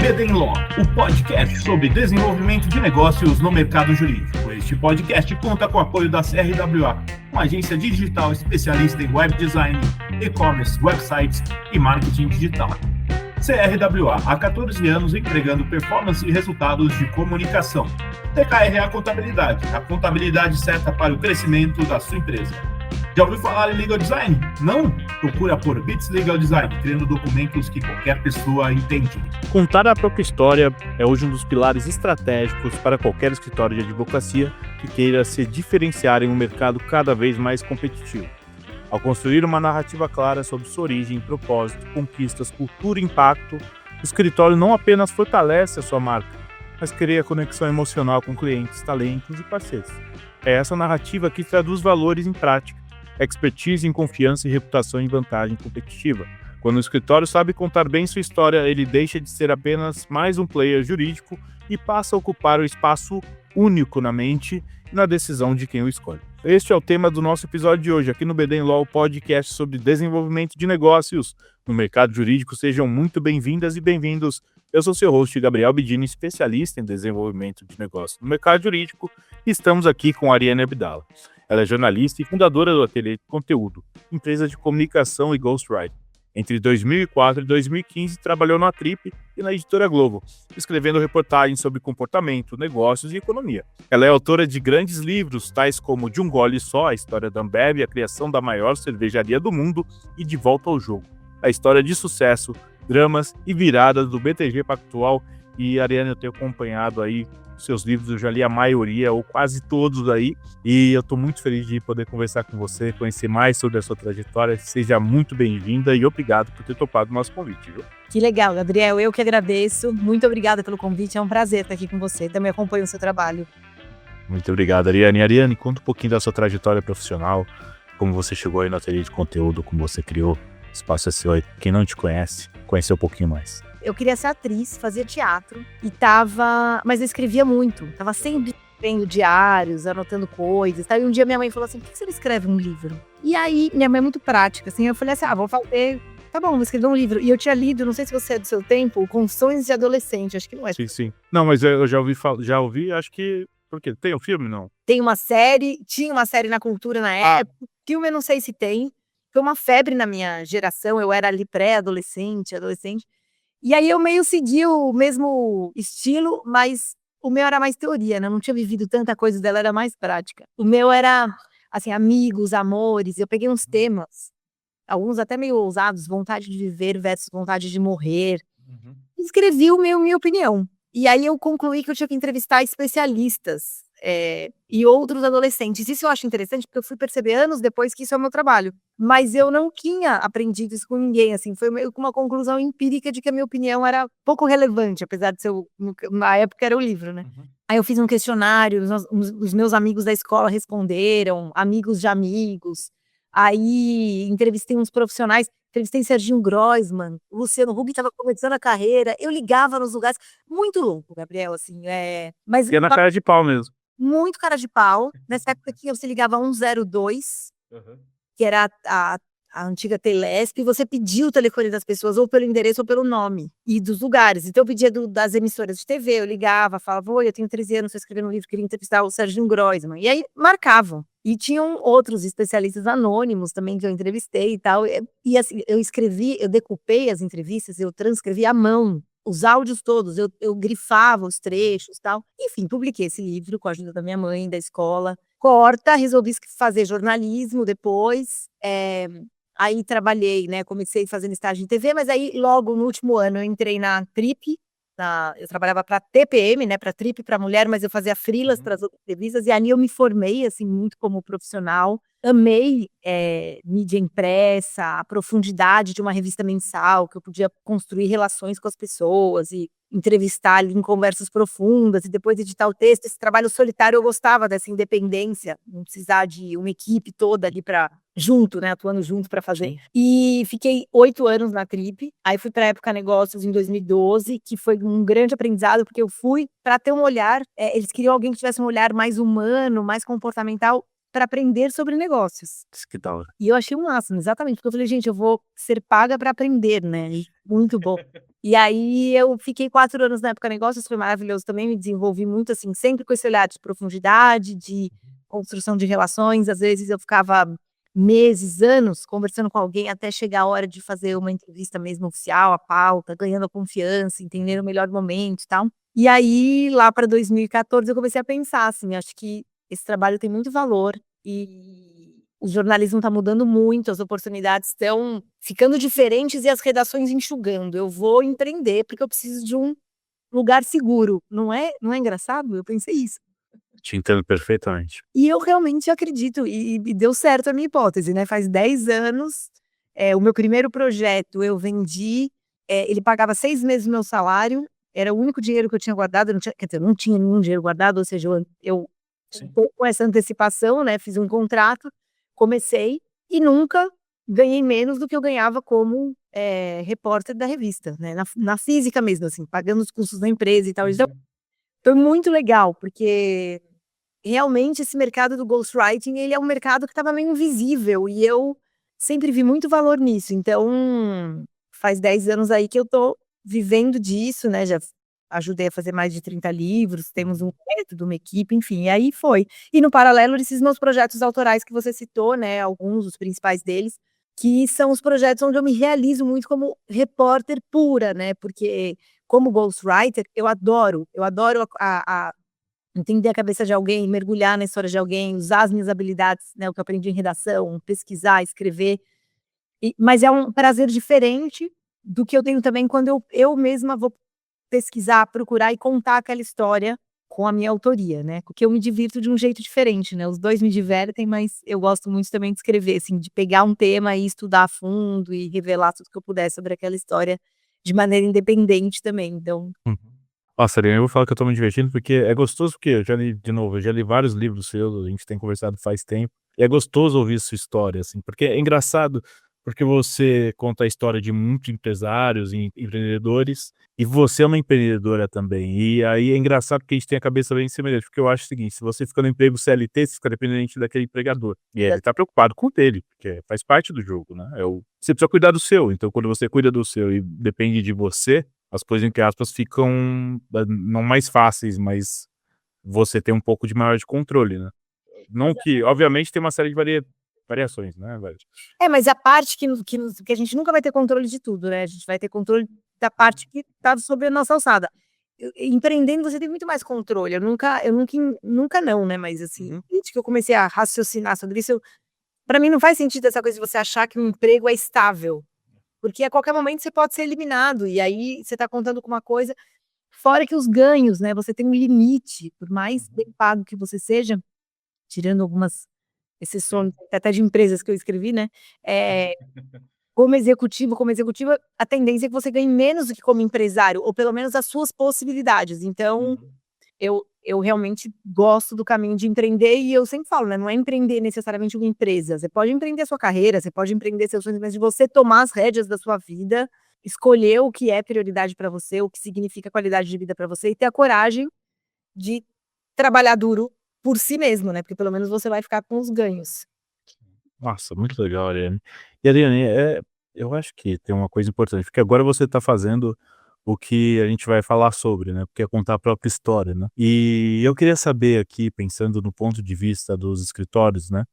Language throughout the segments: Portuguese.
BD Law, o podcast sobre desenvolvimento de negócios no mercado jurídico. Este podcast conta com o apoio da CRWA, uma agência digital especialista em web design, e-commerce, websites e marketing digital. CRWA, há 14 anos entregando performance e resultados de comunicação. TKRA Contabilidade, a contabilidade certa para o crescimento da sua empresa. Já ouviu falar em Legal Design? Não? Procura por Bits Legal Design, criando documentos que qualquer pessoa entende. Contar a própria história é hoje um dos pilares estratégicos para qualquer escritório de advocacia que queira se diferenciar em um mercado cada vez mais competitivo. Ao construir uma narrativa clara sobre sua origem, propósito, conquistas, cultura e impacto, o escritório não apenas fortalece a sua marca, mas cria conexão emocional com clientes, talentos e parceiros. É essa narrativa que traduz valores em prática, expertise em confiança e reputação em vantagem competitiva. Quando o escritório sabe contar bem sua história, ele deixa de ser apenas mais um player jurídico e passa a ocupar o espaço único na mente e na decisão de quem o escolhe. Este é o tema do nosso episódio de hoje, aqui no BD Law, podcast sobre desenvolvimento de negócios no mercado jurídico. Sejam muito bem-vindas e bem-vindos. Eu sou seu host, Gabriel Bidini, especialista em desenvolvimento de negócios no mercado jurídico, e estamos aqui com a Ariane Abdala. Ela é jornalista e fundadora do Ateliê de Conteúdo, empresa de comunicação e ghostwriting. Entre 2004 e 2015, trabalhou na Trip e na Editora Globo, escrevendo reportagens sobre comportamento, negócios e economia. Ela é autora de grandes livros, tais como De um Gole Só, a história da Ambev, a criação da maior cervejaria do mundo e De Volta ao Jogo, a história de sucesso, dramas e viradas do BTG Pactual. E, Ariane, eu tenho acompanhado aí seus livros, eu já li a maioria ou quase todos aí, e eu estou muito feliz de poder conversar com você, conhecer mais sobre a sua trajetória. Seja muito bem-vinda e obrigado por ter topado o nosso convite, viu? Que legal, Gabriel, eu que agradeço, muito obrigada pelo convite, é um prazer estar aqui com você, também acompanho o seu trabalho. Muito obrigado, Ariane. Ariane, conta um pouquinho da sua trajetória profissional, como você chegou aí no Ateliê de Conteúdo, como você criou, o espaço é seu aí, quem não te conhece, conhecer um pouquinho mais. Eu queria ser atriz, fazia teatro mas eu escrevia muito, tava sempre vendo diários, anotando coisas, tá? E um dia minha mãe falou assim, por que você não escreve um livro? E aí, minha mãe é muito prática, assim, eu falei assim, vou fazer, tá bom, vou escrever um livro. E eu tinha lido, não sei se você é do seu tempo, Confissões de Adolescente, acho que não é. Sim. Não, mas eu já ouvi, acho que, por quê? Tem um filme, não? Tem uma série, tinha uma série na Cultura na época, filme eu não sei se tem, foi uma febre na minha geração, eu era ali pré-adolescente, adolescente. E aí eu meio segui o mesmo estilo, mas o meu era mais teoria, né? Eu não tinha vivido tanta coisa dela, era mais prática. O meu era, assim, amigos, amores, eu peguei uns temas, alguns até meio ousados, vontade de viver versus vontade de morrer. E escrevi minha opinião. E aí eu concluí que eu tinha que entrevistar especialistas e outros adolescentes. Isso eu acho interessante, porque eu fui perceber anos depois que isso é o meu trabalho. Mas eu não tinha aprendido isso com ninguém, assim, foi meio que uma conclusão empírica de que a minha opinião era pouco relevante, apesar de ser, na época era o livro, né? Aí eu fiz um questionário, os meus amigos da escola responderam, amigos de amigos. Aí entrevistei uns profissionais, entrevistei Serginho Groisman, o Luciano Huck estava começando a carreira, eu ligava nos lugares, muito louco, Gabriel, assim, mas E é na cara de pau mesmo. muito cara de pau. Nessa época que você ligava 102, que era a antiga Telesp, e você pedia o telefone das pessoas ou pelo endereço ou pelo nome e dos lugares. Então eu pedia das emissoras de TV, eu ligava, falava, oi, eu tenho 13 anos, estou escrevendo um livro, queria entrevistar o Serginho Groisman. E aí marcavam. E tinham outros especialistas anônimos também que eu entrevistei e tal. E assim, eu decupei as entrevistas, eu transcrevi à mão os áudios todos, eu grifava os trechos e tal. Enfim, publiquei esse livro com a ajuda da minha mãe, da escola. Resolvi fazer jornalismo depois. Aí trabalhei, né? Comecei fazendo estágio em TV, mas aí logo no último ano eu entrei na Trip. Eu trabalhava para TPM, né? Para Trip, para mulher, mas eu fazia freelas para as outras revistas. E ali eu me formei, assim, muito como profissional. Amei mídia impressa, a profundidade de uma revista mensal, que eu podia construir relações com as pessoas e entrevistar ali em conversas profundas e depois editar o texto. Esse trabalho solitário eu gostava dessa independência, não precisar de uma equipe toda ali atuando junto para fazer. E fiquei 8 anos na Trip, aí fui para a Época Negócios em 2012, que foi um grande aprendizado, porque eu fui para ter um olhar, eles queriam alguém que tivesse um olhar mais humano, mais comportamental, para aprender sobre negócios. Que da hora. E eu achei o máximo, exatamente, porque eu falei, gente, eu vou ser paga para aprender, né? E muito bom. E aí eu fiquei 4 anos na Época Negócios, foi maravilhoso também, me desenvolvi muito, assim, sempre com esse olhar de profundidade, de construção de relações. Às vezes eu ficava meses, anos conversando com alguém até chegar a hora de fazer uma entrevista mesmo oficial, a pauta, ganhando a confiança, entendendo o melhor momento e tal. E aí, lá para 2014, eu comecei a pensar, assim, acho que esse trabalho tem muito valor e o jornalismo está mudando muito, as oportunidades estão ficando diferentes e as redações enxugando. Eu vou empreender porque eu preciso de um lugar seguro. Não é engraçado? Eu pensei isso. Te entendo perfeitamente. E eu realmente acredito, e deu certo a minha hipótese, né, faz 10 anos, o meu primeiro projeto eu vendi, ele pagava 6 meses do meu salário, era o único dinheiro que eu tinha guardado, eu não tinha, quer dizer, eu não tinha nenhum dinheiro guardado, ou seja, eu Sim. com essa antecipação, né, fiz um contrato, comecei e nunca ganhei menos do que eu ganhava como, repórter da revista, né, na física mesmo, assim, pagando os custos da empresa e tal. Então, foi muito legal, porque realmente esse mercado do ghostwriting, ele é um mercado que estava meio invisível e eu sempre vi muito valor nisso. Então, faz 10 anos aí que eu tô vivendo disso, né, já ajudei a fazer mais de 30 livros, temos um método, uma equipe, enfim, e aí foi. E no paralelo, esses meus projetos autorais que você citou, né, alguns, os principais deles, que são os projetos onde eu me realizo muito como repórter pura, né, porque como ghostwriter, eu adoro a entender a cabeça de alguém, mergulhar na história de alguém, usar as minhas habilidades, né, o que eu aprendi em redação, pesquisar, escrever, mas é um prazer diferente do que eu tenho também quando eu mesma vou pesquisar, procurar e contar aquela história com a minha autoria, né, porque eu me divirto de um jeito diferente, né, os 2 me divertem, mas eu gosto muito também de escrever, assim, de pegar um tema e estudar a fundo e revelar tudo que eu puder sobre aquela história de maneira independente também, então. Uhum. Nossa, Ariane, eu vou falar que eu tô me divertindo, porque é gostoso, porque eu já li, de novo, eu já li vários livros seus, a gente tem conversado faz tempo, e é gostoso ouvir sua história, assim, porque é engraçado, porque você conta a história de muitos empresários e empreendedores, e você é uma empreendedora também, e aí é engraçado porque a gente tem a cabeça bem semelhante, porque eu acho o seguinte, se você fica no emprego CLT, você fica dependente daquele empregador, e ele tá preocupado com o dele, porque faz parte do jogo, né, você precisa cuidar do seu, então quando você cuida do seu e depende de você, as coisas, entre aspas, ficam, não mais fáceis, mas você tem um pouco de maior de controle, né. Não que obviamente tem uma série de variações, né, velho. Mas a parte que a gente nunca vai ter controle de tudo, né, a gente vai ter controle da parte que tá sobre a nossa alçada. Empreendendo você tem muito mais controle, eu nunca não, né, mas assim, Uhum. desde que eu comecei a raciocinar sobre isso, pra mim não faz sentido essa coisa de você achar que um emprego é estável, porque a qualquer momento você pode ser eliminado, e aí você tá contando com uma coisa, fora que os ganhos, né, você tem um limite, por mais bem pago que você seja, tirando algumas exceções, até de empresas que eu escrevi, né, eh, como executiva, a tendência é que você ganhe menos do que como empresário, ou pelo menos as suas possibilidades. Então, Uhum. eu realmente gosto do caminho de empreender e eu sempre falo, né, não é empreender necessariamente uma empresa, você pode empreender a sua carreira, você pode empreender seus sonhos, mas de você tomar as rédeas da sua vida, escolher o que é prioridade para você, o que significa qualidade de vida para você e ter a coragem de trabalhar duro por si mesmo, né, porque pelo menos você vai ficar com os ganhos. Nossa, muito legal, Ariane. E Ariane, eu acho que tem uma coisa importante, porque agora você está fazendo o que a gente vai falar sobre, né, porque é contar a própria história, né. E eu queria saber aqui, pensando no ponto de vista dos escritórios, né,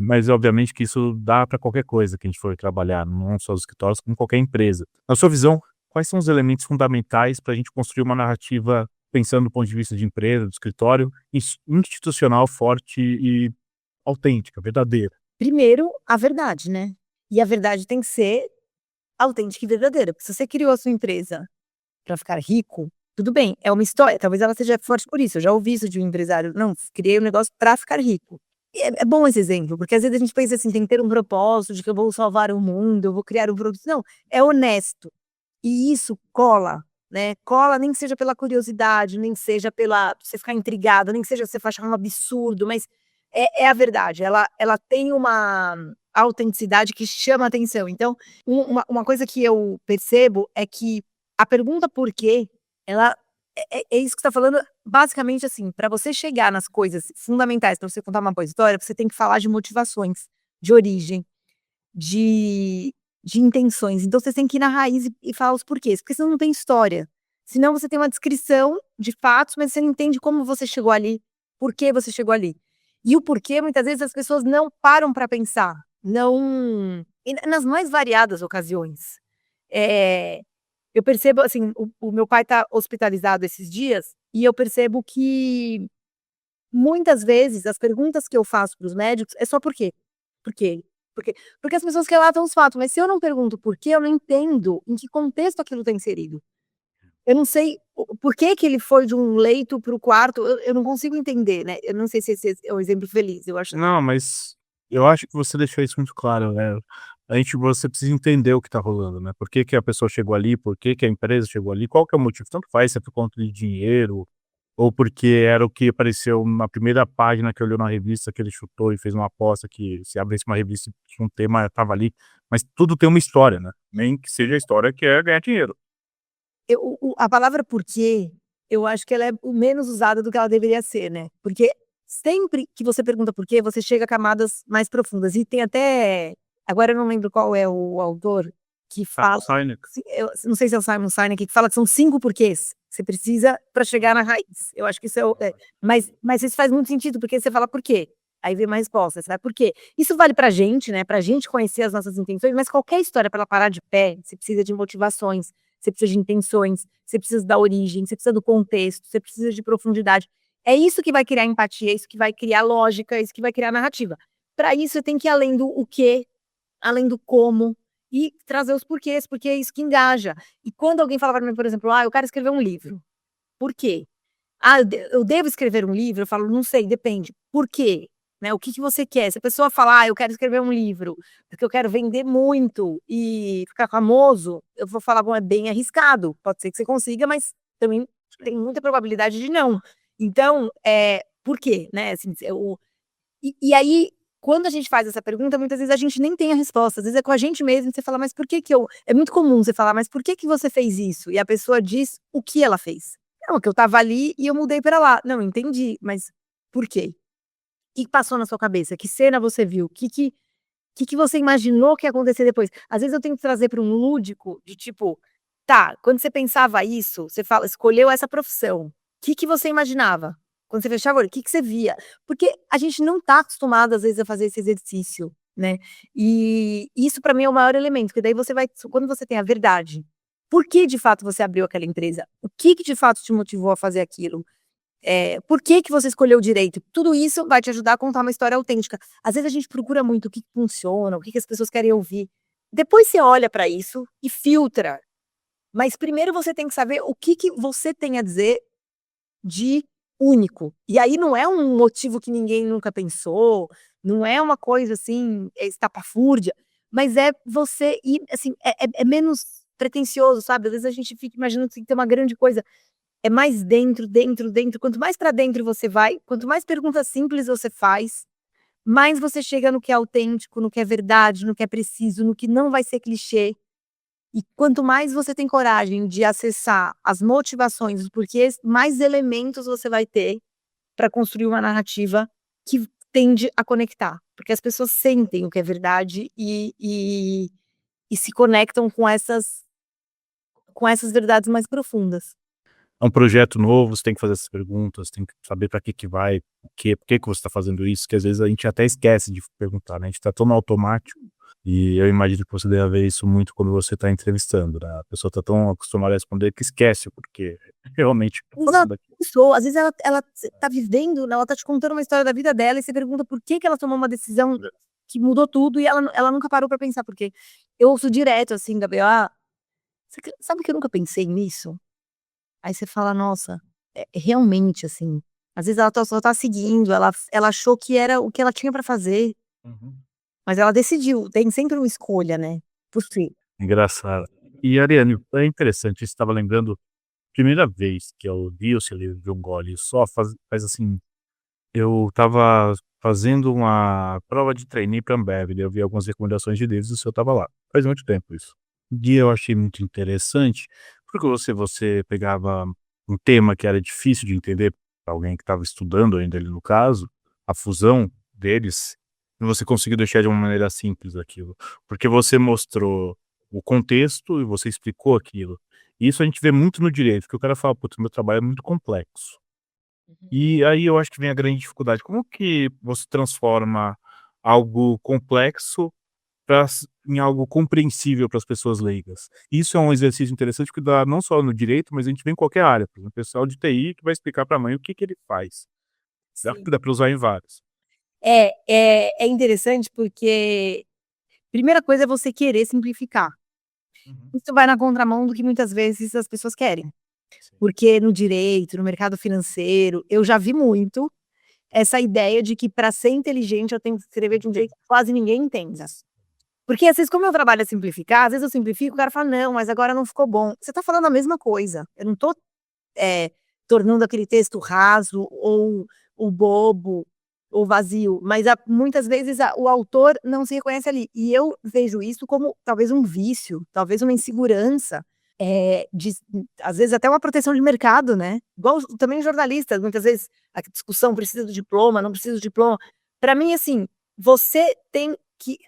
mas obviamente que isso dá para qualquer coisa que a gente for trabalhar, não só os escritórios, como qualquer empresa. Na sua visão, quais são os elementos fundamentais para a gente construir uma narrativa, pensando do ponto de vista de empresa, do escritório, institucional, forte e autêntica, verdadeira? Primeiro, a verdade, né, e a verdade tem que ser autêntica e verdadeira, porque se você criou a sua empresa para ficar rico, tudo bem, é uma história, talvez ela seja forte por isso, eu já ouvi isso de um empresário: "Não, criei um negócio para ficar rico". E é bom esse exemplo, porque às vezes a gente pensa assim: tem que ter um propósito de que eu vou salvar o mundo, eu vou criar um produto, não, é honesto. E isso cola, né, cola nem que seja pela curiosidade, nem seja pela você ficar intrigado, nem que seja você achar um absurdo, mas é a verdade, ela tem uma autenticidade que chama atenção. Então, uma coisa que eu percebo é que a pergunta "por quê", ela é isso que você tá falando, basicamente assim, para você chegar nas coisas fundamentais, para você contar uma boa história, você tem que falar de motivações, de origem, de de intenções. Então, você tem que ir na raiz e falar os porquês, porque senão não tem história. Senão você tem uma descrição de fatos, mas você não entende como você chegou ali, por que você chegou ali. E o porquê, muitas vezes, as pessoas não param para pensar, não nas mais variadas ocasiões. Eu percebo, assim, o meu pai está hospitalizado esses dias, e eu percebo que muitas vezes as perguntas que eu faço para os médicos é só por quê? Por quê? Por quê? Porque as pessoas relatam os fatos, mas se eu não pergunto por quê, eu não entendo em que contexto aquilo está inserido. Eu não sei por que que ele foi de um leito para o quarto, eu não consigo entender, né, eu não sei se esse é um exemplo feliz, eu acho. Não, mas eu acho que você deixou isso muito claro, né. Você precisa entender o que tá rolando, né. Por que que a pessoa chegou ali, por que que a empresa chegou ali, qual que é o motivo, tanto faz se é por conta de dinheiro, ou porque era o que apareceu na primeira página que olhou na revista, que ele chutou e fez uma aposta que se abrisse uma revista e tinha um tema, estava ali, mas tudo tem uma história, né, nem que seja a história que é ganhar dinheiro. A palavra porquê, eu acho que ela é o menos usada do que ela deveria ser, né, porque sempre que você pergunta por quê, você chega a camadas mais profundas e tem até agora eu não lembro qual é o autor que fala, Sinek. eu não sei se é o Simon Sinek que fala que são 5 porquês, você precisa para chegar na raiz, eu acho que isso mas isso faz muito sentido, porque você fala: "Por quê?", aí vem uma resposta, você vai: "Por quê?". Isso vale pra gente, né, pra gente conhecer as nossas intenções, mas qualquer história pra ela parar de pé, você precisa de motivações, você precisa de intenções, você precisa da origem, você precisa do contexto, você precisa de profundidade. É isso que vai criar empatia, é isso que vai criar lógica, é isso que vai criar narrativa. Para isso, você tem que ir além do o quê, além do como, e trazer os porquês, porque é isso que engaja. E quando alguém fala para mim, por exemplo: "Ah, eu quero escrever um livro". Por quê? "Ah, eu devo escrever um livro?", eu falo: "Não sei, depende". "Por quê?", né, o que que você quer? Se a pessoa falar: "Ah, eu quero escrever um livro, porque eu quero vender muito e ficar famoso", eu vou falar: "Bom, é bem arriscado, pode ser que você consiga, mas também tem muita probabilidade de não". Então, por quê, né, assim, e aí, quando a gente faz essa pergunta, muitas vezes a gente nem tem a resposta, às vezes é com a gente mesmo, você fala: "Mas por que que eu", é muito comum você falar: "Mas por que que você fez isso?", e a pessoa diz o que ela fez. "Não, é que eu estava ali e eu mudei pra lá". "Não, entendi, mas por quê? O que que passou na sua cabeça? Que cena você viu? O que que você imaginou que ia acontecer depois?". Às vezes eu tenho que trazer para um lúdico de tipo: "Tá, quando você pensava isso, você fala escolheu essa profissão, o que que você imaginava? Quando você fechava o olho, o que que você via?". Porque a gente não tá acostumado às vezes a fazer esse exercício, né. E isso pra mim é o maior elemento, porque daí você vai quando você tem a verdade, por que de fato você abriu aquela empresa? O que que de fato te motivou a fazer aquilo? Por que que você escolheu direito? Tudo isso vai te ajudar a contar uma história autêntica. Às vezes a gente procura muito o que funciona, o que que as pessoas querem ouvir. Depois você olha pra isso e filtra, mas primeiro você tem que saber o que que você tem a dizer de único. E aí não é um motivo que ninguém nunca pensou, não é uma coisa assim, estapafúrdia, mas é você ir assim, é menos pretensioso, sabe. Às vezes a gente fica imaginando que tem que ter uma grande coisa, é mais dentro, dentro, dentro. Quanto mais pra dentro você vai, quanto mais perguntas simples você faz, mais você chega no que é autêntico, no que é verdade, no que é preciso, no que não vai ser clichê. E quanto mais você tem coragem de acessar as motivações, os porquês, mais elementos você vai ter para construir uma narrativa que tende a conectar. Porque as pessoas sentem o que é verdade e se conectam com essas verdades mais profundas. É um projeto novo, você tem que fazer essas perguntas, tem que saber para que que vai, o quê, por que que você está fazendo isso, que às vezes a gente até esquece de perguntar, né, a gente tá tão no automático, e eu imagino que você deve ver isso muito quando você está entrevistando, né, a pessoa tá tão acostumada a responder que esquece o porquê realmente tá Exato, fazendo aquilo. pessoa, às vezes ela tá vivendo, né, ela tá te contando uma história da vida dela e você pergunta por que que ela tomou uma decisão que mudou tudo e ela nunca parou pra pensar por quê. Eu ouço direto assim, Gabriel: "Ah, sabe que eu nunca pensei nisso?". Aí você fala: "Nossa, realmente, assim, às vezes ela só tá seguindo, ela achou que era o que ela tinha pra fazer, Uhum. mas ela decidiu, tem sempre uma escolha, né, por quê?". Engraçado. E Ariane, é interessante, você estava lembrando, primeira vez que eu li o seu livro de um gole só, faz assim, eu estava fazendo uma prova de trainee pra Ambev, daí eu vi algumas recomendações de livros e o seu estava lá. Faz muito tempo isso. E eu achei muito interessante, porque você pegava um tema que era difícil de entender pra alguém que estava estudando ainda ali no caso, a fusão deles, você conseguiu deixar de uma maneira simples aquilo, porque você mostrou o contexto e você explicou aquilo. Isso a gente vê muito no direito, que o cara fala: "Putz, meu trabalho é muito complexo". E aí eu acho que vem a grande dificuldade. Como que você transforma algo complexo em algo compreensível para as pessoas leigas? Isso é um exercício interessante que dá não só no direito, mas a gente vê em qualquer área. Por exemplo, o pessoal de TI que vai explicar para a mãe o que que ele faz. Sim. Dá para usar em vários. É interessante porque primeira coisa é você querer simplificar. Isso vai na contramão do que muitas vezes as pessoas querem. Sim. Porque no direito, no mercado financeiro, eu já vi muito essa ideia de que para ser inteligente eu tenho que escrever de um jeito que quase ninguém entenda. Porque às vezes como meu trabalho é simplificar, às vezes eu simplifico, o cara fala: "Não, mas agora não ficou bom". Você tá falando a mesma coisa, eu não tô, eh, tornando aquele texto raso ou bobo ou vazio, mas muitas vezes o autor não se reconhece ali. E eu vejo isso como talvez um vício, talvez uma insegurança, às vezes até uma proteção de mercado, né. Igual também jornalistas, muitas vezes a discussão precisa do diploma, não precisa do diploma. Para mim, assim, você tem que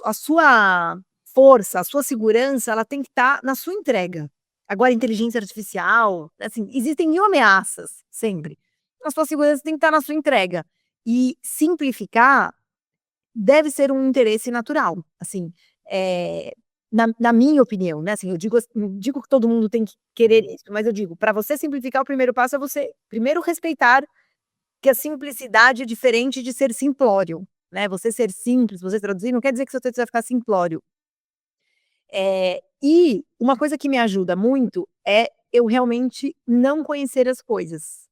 a sua força, a sua segurança, ela tem que estar na sua entrega. Agora inteligência artificial, assim, existem 1000 ameaças, sempre. A sua segurança tem que estar na sua entrega. E simplificar deve ser um interesse natural, assim, na minha opinião, né, assim, eu digo não digo que todo mundo tem que querer isso, mas eu digo, para você simplificar, o primeiro passo é você primeiro respeitar que a simplicidade é diferente de ser simplório, né, você ser simples, você traduzir, não quer dizer que seu texto vai ficar simplório. E uma coisa que me ajuda muito é eu realmente não conhecer as coisas,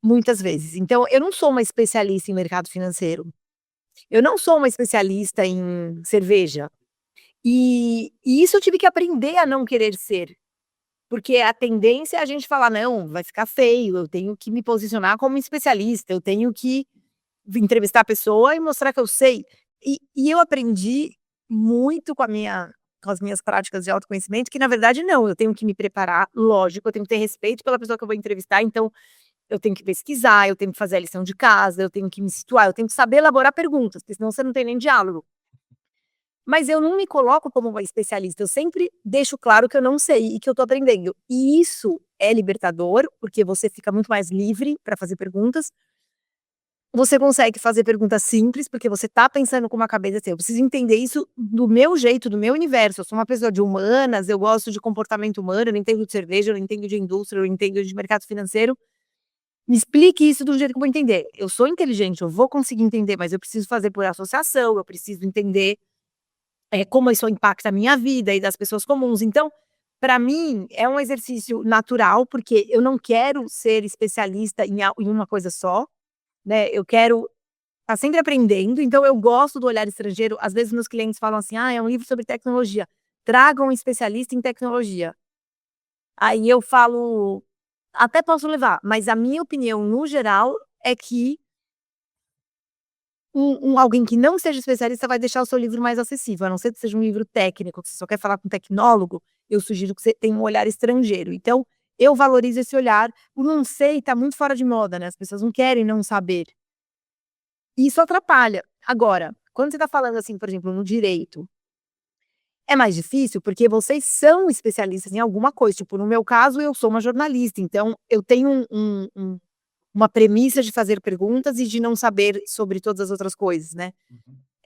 muitas vezes. Então eu não sou uma especialista em mercado financeiro, eu não sou uma especialista em cerveja, e isso eu tive que aprender a não querer ser, porque a tendência é a gente falar: "Não, vai ficar feio, eu tenho que me posicionar como especialista, eu tenho que entrevistar a pessoa e mostrar que eu sei". E eu aprendi muito com as minhas práticas de autoconhecimento, que na verdade não, eu tenho que me preparar, lógico, eu tenho que ter respeito pela pessoa que eu vou entrevistar, então eu tenho que pesquisar, eu tenho que fazer a lição de casa, eu tenho que me situar, eu tenho que saber elaborar perguntas, porque senão você não tem nem diálogo. Mas eu não me coloco como uma especialista, eu sempre deixo claro que eu não sei e que eu tô aprendendo. E isso é libertador, porque você fica muito mais livre para fazer perguntas. Você consegue fazer perguntas simples, porque você tá pensando com uma cabeça assim: "Eu preciso entender isso do meu jeito, do meu universo, eu sou uma pessoa de humanas, eu gosto de comportamento humano, eu não entendo de cerveja, eu não entendo de indústria, eu não entendo de mercado financeiro. Me explique isso do jeito que eu vou entender. Eu sou inteligente, eu vou conseguir entender, mas eu preciso fazer por associação, eu preciso entender, como isso impacta a minha vida e das pessoas comuns". Então, para mim, é um exercício natural, porque eu não quero ser especialista em uma coisa só, né, eu quero estar sempre aprendendo, então eu gosto do olhar estrangeiro. Às vezes meus clientes falam assim: "Ah, é um livro sobre tecnologia, traga um especialista em tecnologia". Aí eu falo: "Até posso levar", mas a minha opinião no geral é que alguém que não seja especialista vai deixar o seu livro mais acessível, a não ser que seja um livro técnico, que você só quer falar com um tecnólogo, eu sugiro que você tenha um olhar estrangeiro. Então, eu valorizo esse olhar. O não sei tá muito fora de moda, né, as pessoas não querem não saber. E isso atrapalha. Agora, quando você tá falando, assim, por exemplo, no direito, é mais difícil, porque vocês são especialistas em alguma coisa, tipo, no meu caso, eu sou uma jornalista, então eu tenho uma premissa de fazer perguntas e de não saber sobre todas as outras coisas, né.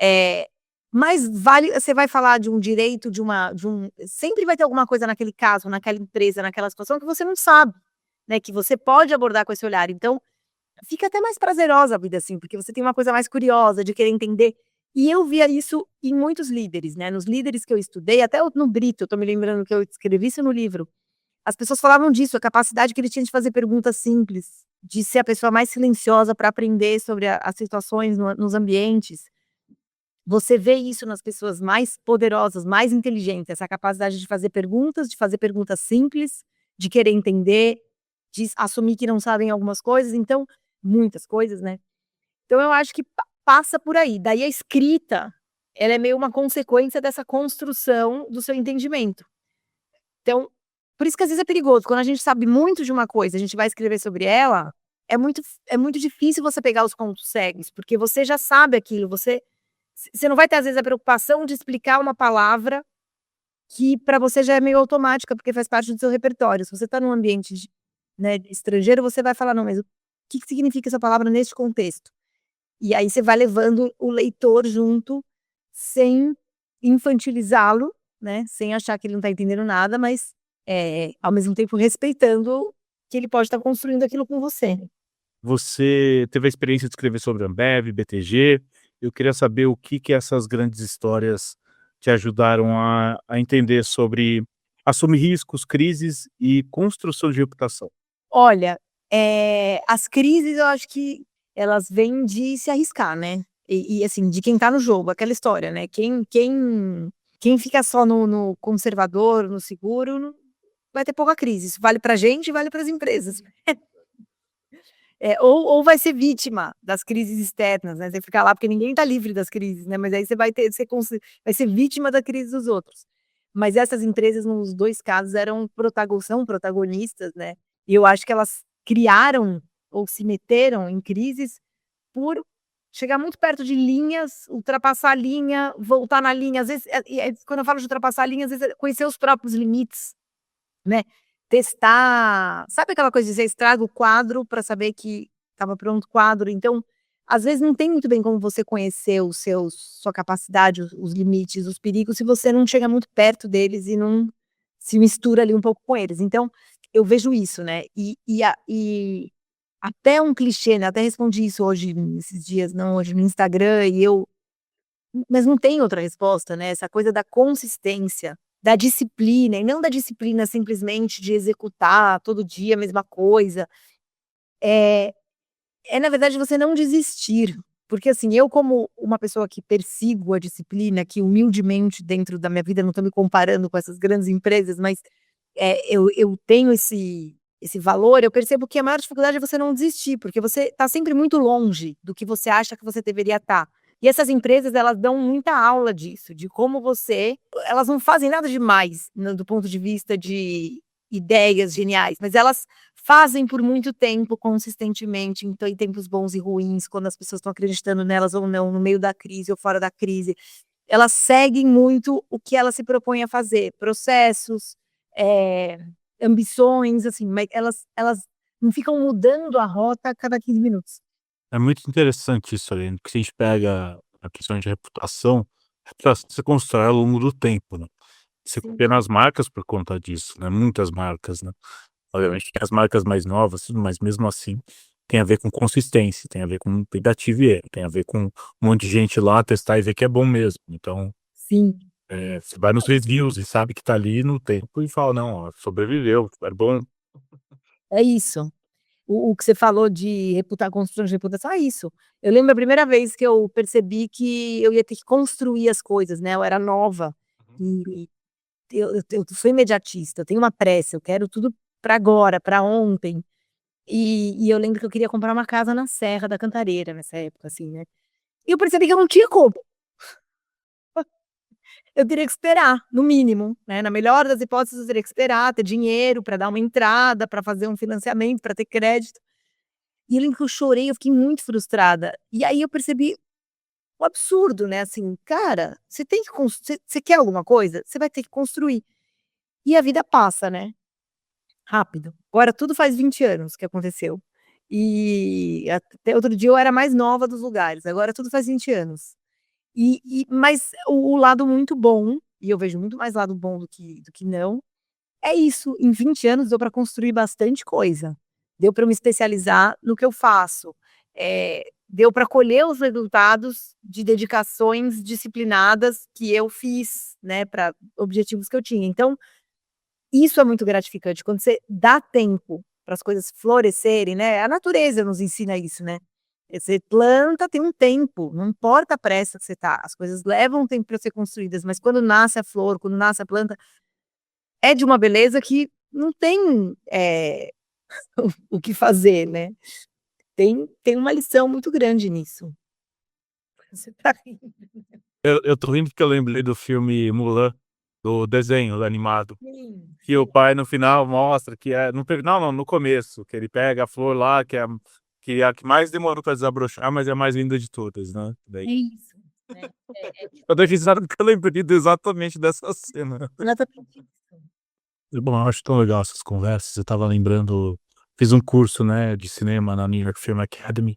Eh, mas você vai falar de um direito, de um sempre vai ter alguma coisa naquele caso, naquela empresa, naquela situação que você não sabe, né, que você pode abordar com esse olhar. Então fica até mais prazerosa a vida, assim, porque você tem uma coisa mais curiosa de querer entender. E eu via isso em muitos líderes, né, nos líderes que eu estudei, até no Brito, eu tô me lembrando que eu escrevi isso no livro. As pessoas falavam disso, a capacidade que ele tinha de fazer perguntas simples, de ser a pessoa mais silenciosa para aprender sobre as situações nos ambientes. Você vê isso nas pessoas mais poderosas, mais inteligentes, essa capacidade de fazer perguntas simples, de querer entender, de assumir que não sabem algumas coisas, então muitas coisas, né. Então eu acho que passa por aí, daí a escrita, ela é meio uma consequência dessa construção do seu entendimento. Então, por isso que às vezes é perigoso, quando a gente sabe muito de uma coisa, a gente vai escrever sobre ela, é muito difícil você pegar os pontos cegos, porque você já sabe aquilo, você Você não vai ter, às vezes, a preocupação de explicar uma palavra que para você já é meio automática, porque faz parte do seu repertório. Se você está num ambiente né, estrangeiro, você vai falar, não, mas o que significa essa palavra neste contexto? E aí você vai levando o leitor junto, sem infantilizá-lo, né, sem achar que ele não está entendendo nada, mas ao mesmo tempo respeitando que ele pode estar construindo aquilo com você. Você teve a experiência de escrever sobre Ambev, BTG. Eu queria saber o que essas grandes histórias te ajudaram a entender sobre assumir riscos, crises e construção de reputação. Olha, as crises eu acho que elas vêm de se arriscar, né, e assim, de quem tá no jogo, aquela história, né, quem fica só no conservador, no seguro, vai ter pouca crise, isso vale pra gente e vale para as empresas. Ou vai ser vítima das crises externas, né, você fica lá porque ninguém tá livre das crises, né, mas aí você vai vai ser vítima da crise dos outros. Mas essas empresas nos 2 casos são protagonistas, né, e eu acho que elas criaram ou se meteram em crises por chegar muito perto de linhas, ultrapassar a linha, voltar na linha, às vezes, quando eu falo de ultrapassar a linha, às vezes é conhecer os próprios limites, né, testar, sabe aquela coisa de você estraga o quadro para saber que estava pronto o quadro, então, às vezes não tem muito bem como você conhecer sua capacidade, os limites, os perigos, se você não chega muito perto deles e não se mistura ali um pouco com eles, então, eu vejo isso, né, e até um clichê, né, até respondi isso hoje, esses dias, não hoje, no Instagram, mas não tem outra resposta, né, essa coisa da consistência, da disciplina, e não da disciplina simplesmente de executar todo dia a mesma coisa, é na verdade você não desistir, porque assim, eu como uma pessoa que persigo a disciplina, que humildemente dentro da minha vida, não estou me comparando com essas grandes empresas, mas, eu tenho esse valor, eu percebo que a maior dificuldade é você não desistir, porque você está sempre muito longe do que você acha que você deveria estar. E essas empresas, elas dão muita aula disso, de como elas não fazem nada demais, do ponto de vista de ideias geniais, mas elas fazem por muito tempo, consistentemente, então em tempos bons e ruins, quando as pessoas estão acreditando nelas ou não, no meio da crise ou fora da crise. Elas seguem muito o que elas se propõem a fazer, processos, eh, ambições, assim, mas elas não ficam mudando a rota a cada 15 minutos. É muito interessante isso ali, porque se a gente pega a questão de reputação você constrói ao longo do tempo, né. Você Sim. pequenas marcas por conta disso, né, muitas marcas, né. Obviamente tem as marcas mais novas, tudo, mas mesmo assim tem a ver com consistência, tem a ver com tentativa e erro, tem a ver com um monte de gente lá testar e ver que é bom mesmo. Então, Sim, você vai nos reviews e sabe que tá ali no tempo e fala: "Não, ó, sobreviveu, é bom". é isso. O que você falou de construção de reputação é isso. Eu lembro a primeira vez que eu percebi que eu ia ter que construir as coisas, né, eu era nova, e eu sou imediatista, eu tenho uma pressa, eu quero tudo para agora, para ontem. E eu lembro que eu queria comprar uma casa na Serra da Cantareira nessa época, assim, né. E eu percebi que eu não tinha como. Eu teria que esperar, no mínimo, né, na melhor das hipóteses eu teria que esperar, ter dinheiro para dar uma entrada, para fazer um financiamento, para ter crédito. E eu lembro que eu chorei, eu fiquei muito frustrada. E aí eu percebi o absurdo, né, assim, cara, você tem que você quer alguma coisa, você vai ter que construir. E a vida passa, né, rápido. Agora tudo faz 20 anos que aconteceu. E até outro dia eu era mais nova dos lugares, agora tudo faz 20 anos. Mas o lado muito bom, e eu vejo muito mais lado bom do que não, é isso, em 20 anos deu para construir bastante coisa. Deu para eu me especializar no que eu faço. Deu para colher os resultados de dedicações disciplinadas que eu fiz, né, para objetivos que eu tinha. Então, isso é muito gratificante, quando você dá tempo para as coisas florescerem, né, a natureza nos ensina isso, né. Você planta, tem um tempo, não importa a pressa que você tá, as coisas levam um tempo para ser construídas, mas quando nasce a flor, quando nasce a planta, é de uma beleza que não tem, o que fazer, né. Tem uma lição muito grande nisso. Você tá rindo. Eu tô rindo porque eu lembrei do filme Mulan, do desenho animado, Sim, que o sim. pai no final mostra que é no pe não, não, no começo, que ele pega a flor lá, que é a que mais demorou pra desabrochar, mas é a mais linda de todas, né. Daí É isso. Eu dei risada porque eu lembrei exatamente dessa cena. Exatamente. Bom, eu acho tão legal essas conversas. Eu estava lembrando, fiz um curso, né, de cinema na New York Film Academy.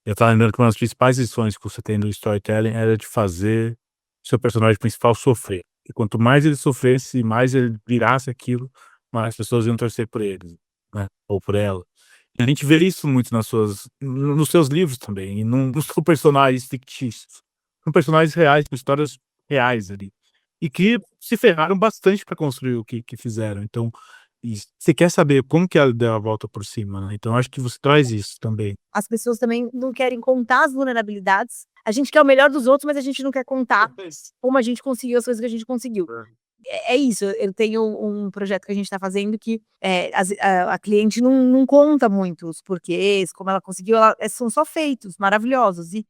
Eu estava lembrando que uma das principais lições que você tem do storytelling era de fazer seu personagem principal sofrer. E quanto mais ele sofresse, mais ele virasse aquilo, mais as pessoas iam torcer por ele, né, ou por ela. E a gente vê isso muito nos seus livros também, e nos seus personagens fictícios. São personagens reais, com histórias reais ali. E que se ferraram bastante para construir o que fizeram. Então, e você quer saber como que ela deu a volta por cima, né. Então acho que você traz isso também. As pessoas também não querem contar as vulnerabilidades. A gente quer o melhor dos outros, mas a gente não quer contar como a gente conseguiu as coisas que a gente conseguiu. É isso, eu tenho um projeto que a gente tá fazendo que, a cliente não conta muito os porquês, como ela conseguiu, são só feitos maravilhosos e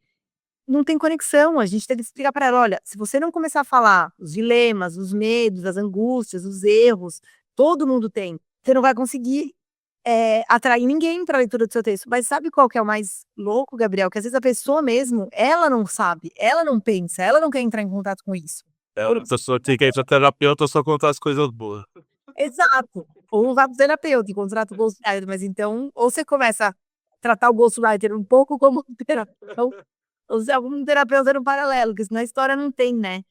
não tem conexão, a gente tem que explicar para ela: "Olha, se você não começar a falar os dilemas, os medos, as angústias, os erros, todo mundo tem, você não vai conseguir, atrair ninguém para a leitura do seu texto". Mas sabe qual que é o mais louco, Gabriel? Que às vezes a pessoa mesmo, ela não sabe, ela não pensa, ela não quer entrar em contato com isso. A pessoa tem que ir pra terapeuta só contar as coisas boas. Exato. Ou vai para o terapeuta e contrata o ghostwriter, mas então, ou você começa a tratar o ghostwriter um pouco como um terapeuta, ou você é um terapeuta no paralelo, porque senão a história não tem, né.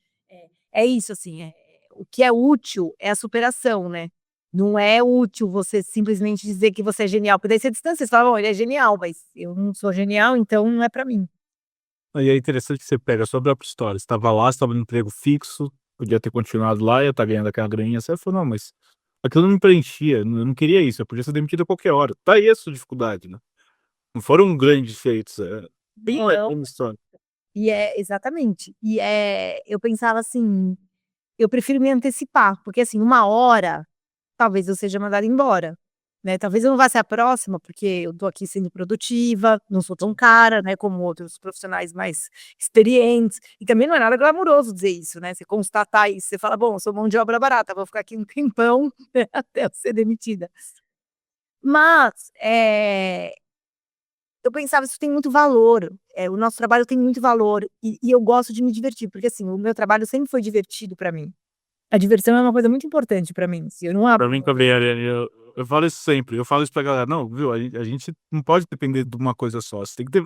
É isso, assim, o que é útil é a superação, né. Não é útil você simplesmente dizer que você é genial, porque daí você distancia, você fala: "Bom, ele é genial, mas eu não sou genial, então não é pra mim". Aí é interessante que você pega a sua própria história, você estava lá, você estava no emprego fixo, podia ter continuado lá, ia estar ganhando aquela graninha, você falou: "Não, mas aquilo não me preenchia, eu não queria isso, eu podia ser demitido a qualquer hora". Tá aí a sua dificuldade, né. Não foram grandes feitos, bem Não. uma história. E exatamente. Eu pensava assim, eu prefiro me antecipar, porque assim, 1 hora, talvez eu seja mandada embora, né, talvez eu não vá ser a próxima, porque eu tô aqui sendo produtiva, não sou tão cara, né, como outros profissionais mais experientes, e também não é nada glamuroso dizer isso, né, você constatar isso, você fala: "Bom, eu sou mão de obra barata, vou ficar aqui um tempão, né, até eu ser demitida". Mas, eu pensava: "Isso tem muito valor, o nosso trabalho tem muito valor", e eu gosto de me divertir, porque assim, o meu trabalho sempre foi divertido pra mim. A diversão é uma coisa muito importante pra mim, se eu não Pra abro mim também, Ariane, eu falo isso sempre, eu falo isso pra galera: "Não, viu, a gente não pode depender de uma coisa só, você tem que ter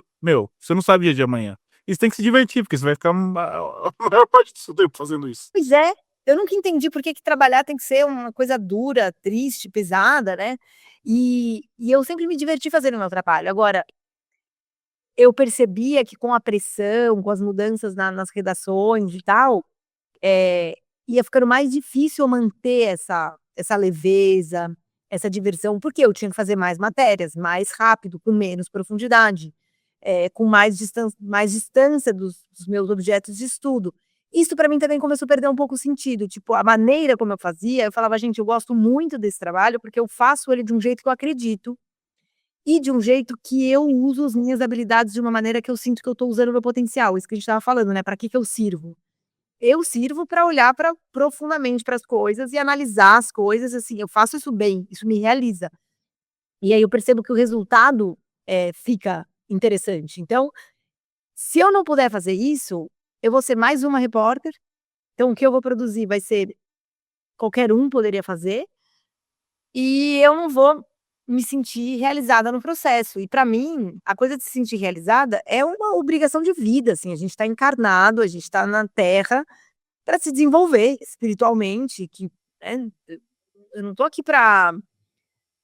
você não sabe o dia de amanhã, e você tem que se divertir, porque você vai ficar a maior parte do seu tempo fazendo isso". Pois é, eu nunca entendi por que que trabalhar tem que ser uma coisa dura, triste, pesada, né, e eu sempre me diverti fazendo o meu trabalho. Agora, eu percebia que com a pressão, com as mudanças nas redações e tal, eh, ia ficando mais difícil eu manter essa leveza, essa diversão, porque eu tinha que fazer mais matérias, mais rápido, com menos profundidade, com mais distância dos meus objetos de estudo. Isso para mim também começou a perder um pouco o sentido, tipo, a maneira como eu fazia, eu falava: "Gente, eu gosto muito desse trabalho, porque eu faço ele de um jeito que eu acredito, e de um jeito que eu uso as minhas habilidades de uma maneira que eu sinto que eu estou usando o meu potencial", isso que a gente estava falando, né, para que eu sirvo? Eu sirvo para olhar profundamente para as coisas e analisar as coisas, assim, eu faço isso bem, isso me realiza. E aí eu percebo que o resultado, fica interessante. Então, se eu não puder fazer isso, eu vou ser mais uma repórter, então o que eu vou produzir vai ser qualquer um poderia fazer, e eu não vou me sentir realizada no processo. E para mim, a coisa de se sentir realizada é uma obrigação de vida, assim, a gente está encarnado, a gente está na Terra para se desenvolver espiritualmente, que, né, eu não tô aqui para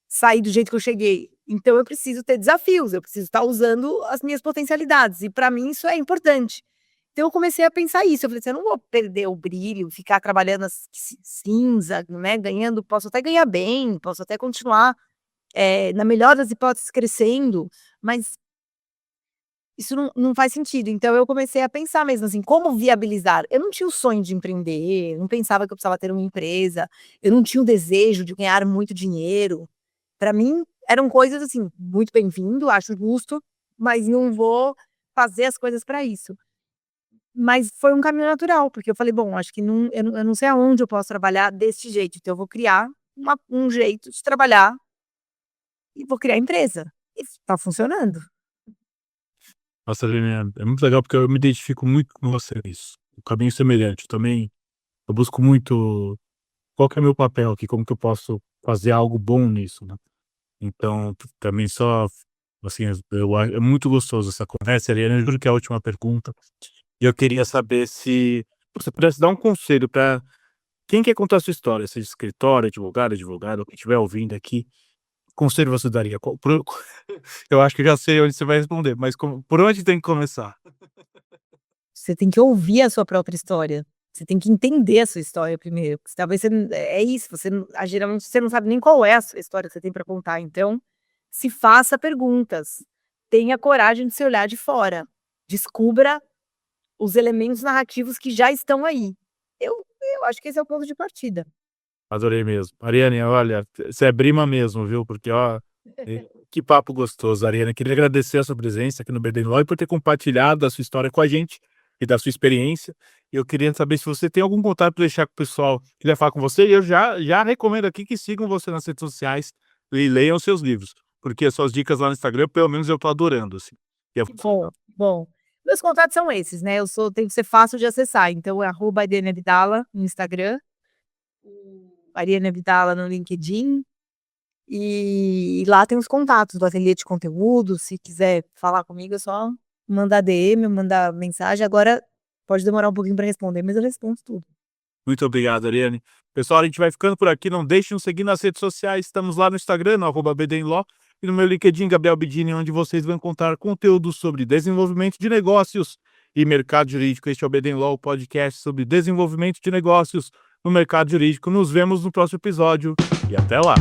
sair do jeito que eu cheguei, então eu preciso ter desafios, eu preciso estar usando as minhas potencialidades, e para mim isso é importante. Então eu comecei a pensar isso, eu falei assim: "Eu não vou perder o brilho, ficar trabalhando cinza, né, ganhando, posso até ganhar bem, posso até continuar, na melhor das hipóteses crescendo, mas isso não faz sentido". Então eu comecei a pensar mesmo assim, como viabilizar. Eu não tinha o sonho de empreender, eu não pensava que eu precisava ter uma empresa, eu não tinha o desejo de ganhar muito dinheiro. Para mim eram coisas assim, muito bem-vindo, acho justo, mas não vou fazer as coisas para isso. Mas foi um caminho natural, porque eu falei: "Bom, acho que eu não sei aonde eu posso trabalhar deste jeito, então eu vou criar um jeito de trabalhar e vou criar empresa". E tá funcionando. Nossa, Lilian, é muito legal porque eu me identifico muito com você nisso. O caminho semelhante. Eu busco muito qual que é meu papel aqui, como que eu posso fazer algo bom nisso, né? Então, também só, assim, é muito gostoso essa conversa, Ariane. Eu juro que é a última pergunta. E eu queria saber se você pudesse dar um conselho para quem quer contar a sua história, seja escritório, advogado, quem estiver ouvindo aqui, que conselho você daria? Eu acho que eu já sei onde você vai responder, mas por onde tem que começar? Você tem que ouvir a sua própria história. Você tem que entender a sua história primeiro, porque talvez é isso, geralmente você não sabe nem qual é a sua história que você tem para contar, então, se faça perguntas, tenha coragem de se olhar de fora, descubra os elementos narrativos que já estão aí. Eu acho que esse é o ponto de partida. Adorei mesmo. Ariane, olha, você é prima mesmo, viu? Porque, ó, que papo gostoso, Ariane. Queria agradecer a sua presença aqui no BD Law e por ter compartilhado a sua história com a gente e da sua experiência. E eu queria saber se você tem algum contato para deixar com o pessoal que quiser falar com você. E eu já recomendo aqui que sigam você nas redes sociais e leiam seus livros, porque as suas dicas lá no Instagram, pelo menos eu tô adorando, assim. E é Bom. Meus contatos são esses, né, tem que ser fácil de acessar, então é @arianeabdala no Instagram, Ariane Abdala no LinkedIn, e lá tem os contatos do ateliê de conteúdo, se quiser falar comigo é só mandar DM, mandar mensagem, agora pode demorar um pouquinho para responder, mas eu respondo tudo. Muito obrigado, Ariane. Pessoal, a gente vai ficando por aqui. Não deixe de nos seguir nas redes sociais. Estamos lá no Instagram, no @BDinLaw, e no meu LinkedIn, Gabriel Bedini, onde vocês vão encontrar conteúdo sobre desenvolvimento de negócios e mercado jurídico. Este é o BDinLaw, o podcast sobre desenvolvimento de negócios no mercado jurídico. Nos vemos no próximo episódio e até lá.